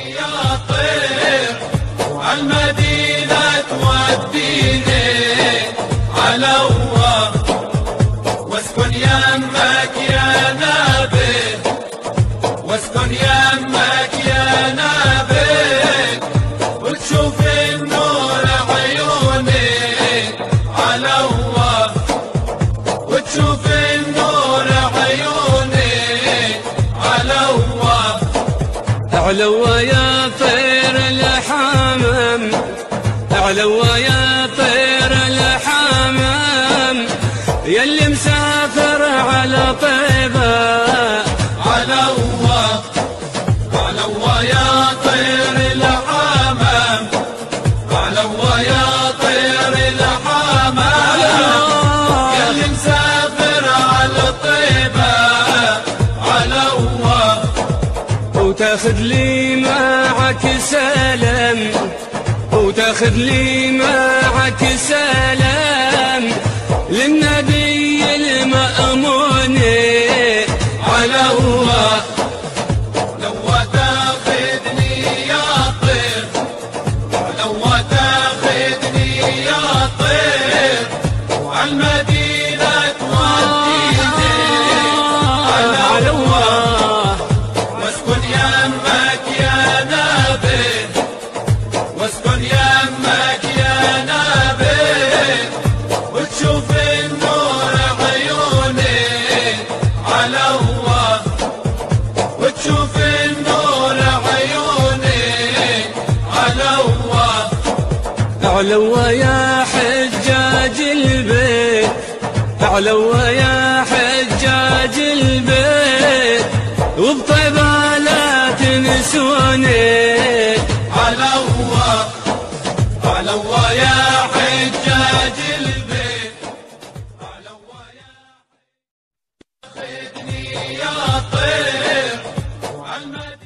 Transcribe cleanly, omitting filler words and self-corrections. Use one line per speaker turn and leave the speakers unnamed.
يا طير عالمدينة توديني على الله، واسكن يمك يا نبي، واسكن يمك يا نبي، وتشوف النور عيوني على الله، وتشوف النور عيوني على الله.
اعلوا يا طير الحمام، اعلوا يا طير الحمام، يلي مسافر على طيبة
على الله، على الله يا طير الحمام، على الله يا طير الحمام، يلي مسافر على طيبة على الله.
وتاخذ لي معك سلام، وتاخذ لي معك سلام للنبي المأمون
على الله. لو تاخذني يا طير، لو تاخذني يا طير عالمدينة توديني على الله، واسكن يمك يا نبي، واسكن يمك يا نبي، وتشوف النور عيوني على الله، وتشوف النور عيوني على الله.
اعلوا يا حجاج البيت، اعلوا يا حجاج البيت، وبطيبة لا تنسوني
على الله، على الله يا حجاج البيت، على الله يا خذني يا طير